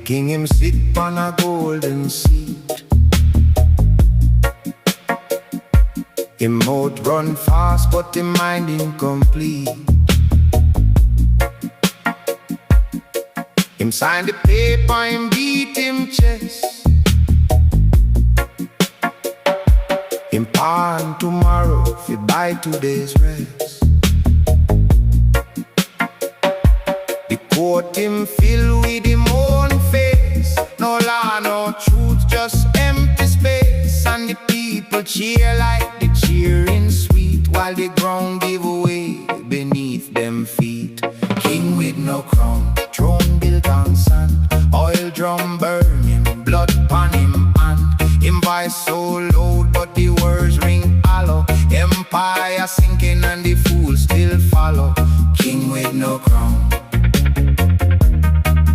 king him sit on a golden seat. Him mouth run fast, but him mind incomplete. Him sign the paper, him beat him chest. Him pawn tomorrow, fi buy today's rest. The court him fill with him own face. No law, no truth, just empty space. And the people cheer like the cheering sweet, while the ground give way beneath them feet. King with no crown, throne built on sand. Oil drum burn him, blood pon him hand. Him voice so loud, but the words ring hollow. Empire sinking and the fools still follow. King with no crown,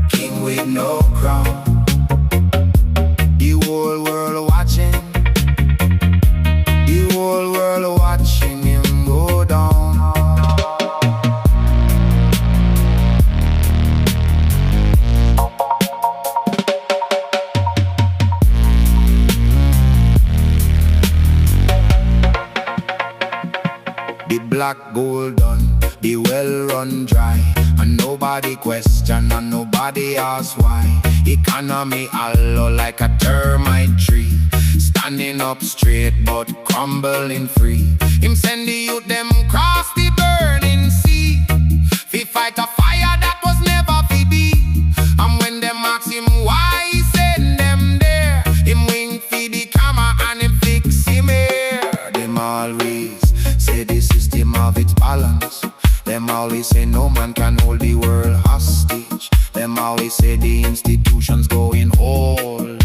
king with no crown. The whole world watching, the whole world watching him go down. The black gold done, the well run dry, and nobody question and nobody ask why. Economy hollow like a termite tree, standing up straight but crumbling free. Him send the youth them cross the burning sea, fi fight a fire that was never fi be. And when them ask him why he send them there, him wink fi the camera and him fix him here. Them always say the system of its balance. Them always say no man can hold the world hostage. Them always say the institutions going old,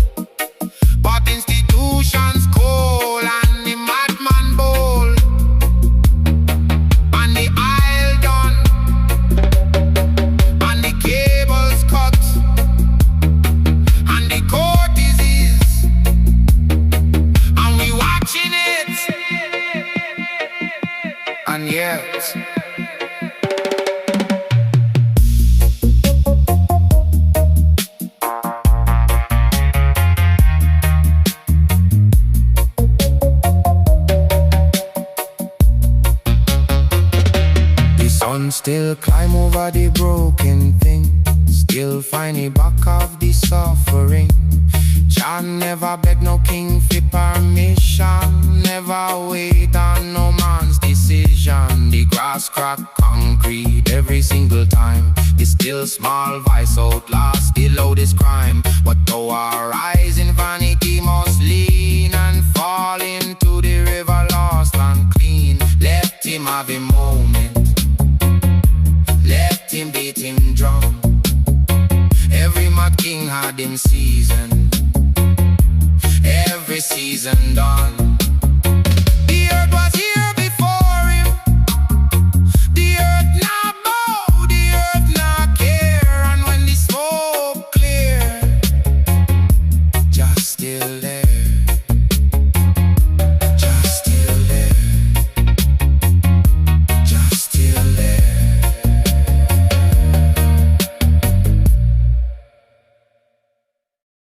but institutions cold and the madman bold. And the aisle done, and the cables cut, and the court is his, and we watching it. And yet sun still climb over the broken thing, still find the back of the suffering. John never beg no king for permission, never wait on no man's decision. The grass crack concrete every single time. The still small voice outlast the loudest crime. But though our eyes in vanity must lean and fall into the river lost and clean, left him have a moment, left him beat him drum. Every mad king had him season, every season done. The earth was